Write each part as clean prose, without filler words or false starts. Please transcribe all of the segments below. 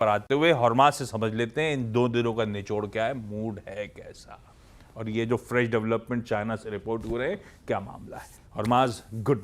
पर आते हुए हॉर्मास से समझ लेते हैं इन 2 दिनों का निचोड़ क्या है, मूड है कैसा, और ये जो फ्रेश डेवलपमेंट चाइना से रिपोर्ट हो रहे हैं, क्या मामला है। हॉर्मास, गुड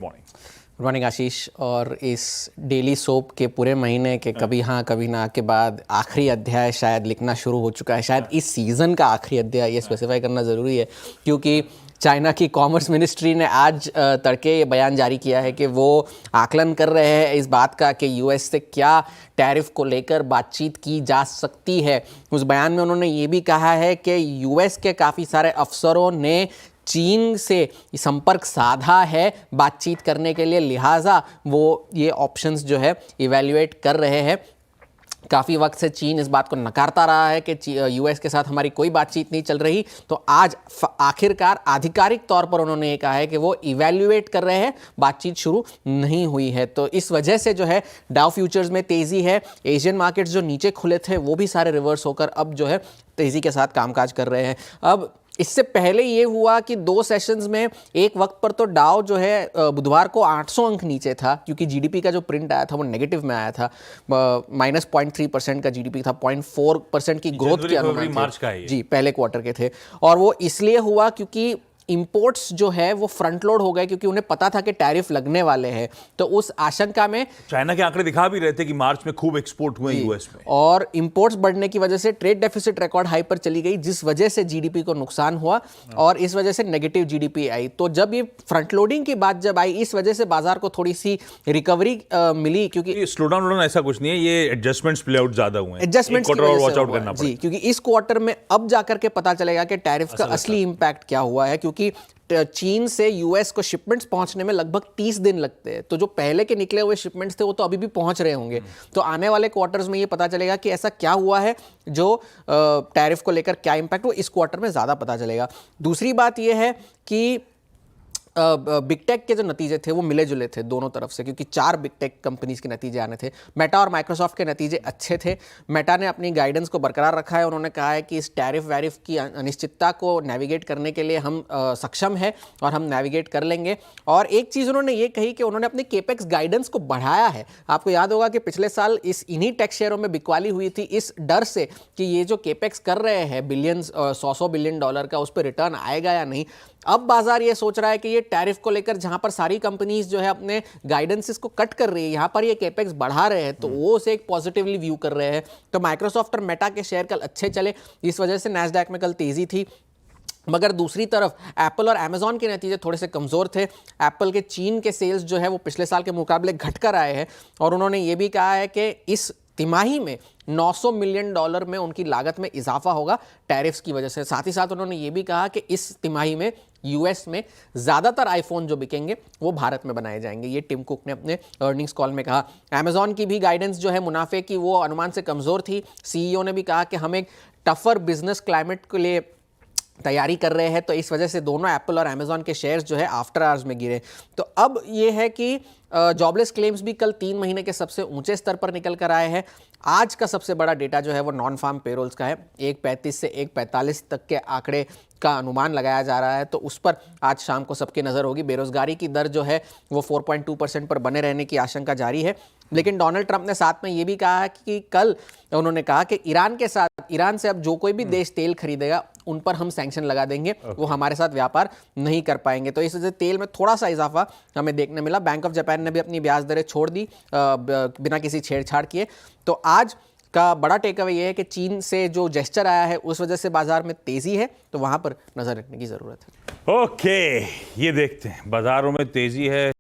मॉर्निंग आशीष। और इस डेली सोप के पूरे महीने के कभी हाँ कभी ना के बाद आखिरी अध्याय शायद लिखना शुरू हो चुका है। शायद इस सीज़न का आखिरी अध्याय, ये स्पेसिफाई करना ज़रूरी है क्योंकि चाइना की कॉमर्स मिनिस्ट्री ने आज तड़के ये बयान जारी किया है कि वो आकलन कर रहे हैं इस बात का कि यूएस से क्या टैरिफ को लेकर बातचीत की जा सकती है। उस बयान में उन्होंने ये भी कहा है कि यूएस के काफ़ी सारे अफसरों ने चीन से संपर्क साधा है बातचीत करने के लिए, लिहाजा वो ये ऑप्शंस जो है इवैल्यूएट कर रहे हैं। काफ़ी वक्त से चीन इस बात को नकारता रहा है कि यूएस के साथ हमारी कोई बातचीत नहीं चल रही, तो आज आखिरकार आधिकारिक तौर पर उन्होंने ये कहा है कि वो इवैल्यूएट कर रहे हैं, बातचीत शुरू नहीं हुई है। तो इस वजह से जो है डाउ फ्यूचर्स में तेज़ी है। एशियन मार्केट्स जो नीचे खुले थे वो भी सारे रिवर्स होकर अब जो है तेज़ी के साथ कामकाज कर रहे हैं। अब इससे पहले ये हुआ कि 2 सेशंस में एक वक्त पर तो डाउ जो है बुधवार को 800 अंक नीचे था क्योंकि जीडीपी का जो प्रिंट आया था वो नेगेटिव में आया था। -0.3% का जीडीपी था, 0.4% की ग्रोथ के अनुमान थे जी, पहले क्वार्टर के थे। और वो इसलिए हुआ क्योंकि इंपोर्ट्स जो है वो फ्रंट लोड हो गए क्योंकि उन्हें पता था कि टैरिफ लगने वाले हैं। तो उस आशंका में चाइना के आंकड़े दिखा भी रहे थे कि मार्च में खूब एक्सपोर्ट हुए यूएस में, और इंपोर्ट्स बढ़ने की वजह से ट्रेड डेफिसिट रिकॉर्ड हाई पर चली गई, जिस वजह से जीडीपी को नुकसान हुआ और इस वजह से नेगेटिव जीडीपी आई। तो जब ये फ्रंट लोडिंग की बात जब आई, इस वजह से बाजार को थोड़ी सी रिकवरी मिली क्योंकि स्लो डाउन ऐसा कुछ नहीं है, ये एडजस्टमेंट्स प्ले आउट ज्यादा हुए हैं, एडजस्टमेंट्स क्वार्टर और वॉच आउट करना जी, क्योंकि इस क्वार्टर में अब जाकर के पता चलेगा कि टैरिफ का असली इंपैक्ट क्या हुआ है, क्योंकि चीन से यूएस को शिपमेंट्स पहुंचने में लगभग 30 दिन लगते हैं। तो जो पहले के निकले हुए शिपमेंट्स थे वो तो अभी भी पहुंच रहे होंगे। तो आने वाले क्वार्टर्स में ये पता चलेगा कि ऐसा क्या हुआ है, जो टैरिफ को लेकर क्या इंपैक्ट, वो इस क्वार्टर में ज़्यादा पता चलेगा। दूसरी बात ये है कि बिग टेक के जो नतीजे थे वो मिले जुले थे दोनों तरफ से, क्योंकि 4 बिग टेक कंपनीज के नतीजे आने थे। मेटा और माइक्रोसॉफ्ट के नतीजे अच्छे थे। मेटा ने अपनी गाइडेंस को बरकरार रखा है। उन्होंने कहा है कि इस टैरिफ वैरिफ की अनिश्चितता को नेविगेट करने के लिए हम सक्षम है और हम नेविगेट कर लेंगे। और एक चीज़ उन्होंने ये कही कि उन्होंने अपनी केपेक्स गाइडेंस को बढ़ाया है। आपको याद होगा कि पिछले साल इन्हीं टेक शेयरों में बिकवाली हुई थी इस डर से कि ये जो केपेक्स कर रहे हैं बिलियंस, 100 बिलियन डॉलर का, उस पर रिटर्न आएगा या नहीं। अब बाजार ये सोच रहा है कि ये टैरिफ को लेकर जहां पर सारी कंपनीज जो है अपने गाइडेंसेस को कट कर रही है, यहां पर ये केपेक्स बढ़ा रहे हैं, तो वो उसे एक पॉजिटिवली व्यू कर रहे हैं। तो माइक्रोसॉफ्ट और मेटा के शेयर कल अच्छे चले, इस वजह से नैस्डैक में कल तेजी थी। मगर दूसरी तरफ एप्पल और अमेजॉन के नतीजे थोड़े से कमज़ोर थे। एप्पल के चीन के सेल्स जो है वो पिछले साल के मुकाबले घटकर आए हैं और उन्होंने ये भी कहा है कि इस तिमाही में $900 मिलियन में उनकी लागत में इजाफा होगा टैरिफ्स की वजह से। साथ ही साथ उन्होंने ये भी कहा कि इस तिमाही में यूएस में ज़्यादातर आईफोन जो बिकेंगे वो भारत में बनाए जाएंगे। ये टिम कुक ने अपने अर्निंग्स कॉल में कहा। अमेजॉन की भी गाइडेंस जो है मुनाफे की वो अनुमान से कमज़ोर थी। सीईओ ने भी कहा कि हम एक टफर बिजनेस क्लाइमेट के लिए तैयारी कर रहे हैं, तो इस वजह से दोनों एप्पल और अमेजॉन के शेयर्स जो है आफ्टर आवर्स में गिरे। तो अब ये है कि जॉबलेस क्लेम्स भी कल 3 महीने के सबसे ऊंचे स्तर पर निकल कर आए हैं। आज का सबसे बड़ा डेटा जो है वो नॉन फार्म पेरोल्स का है। 1.35 से 1.45 तक के आंकड़े का अनुमान लगाया जा रहा है, तो उस पर आज शाम को सबकी नज़र होगी। बेरोजगारी की दर जो है वो 4.2% पर बने रहने की आशंका जारी है। लेकिन डोनाल्ड ट्रंप ने साथ में ये भी कहा है कि कल उन्होंने कहा कि ईरान से अब जो कोई भी देश तेल खरीदेगा उन पर हम सैंक्शन लगा देंगे, वो हमारे साथ व्यापार नहीं कर पाएंगे। तो इस वजह से तेल में थोड़ा सा इजाफा हमें देखने मिला। बैंक ऑफ जापान ने भी अपनी ब्याज दरें छोड़ दी बिना किसी छेड़छाड़ किए। तो आज का बड़ा टेक अवे ये है कि चीन से जो जेस्चर आया है उस वजह से बाजार में तेजी है, तो वहां पर नजर रखने की जरूरत है। ओके, ये देखते हैं बाजारों में तेजी है।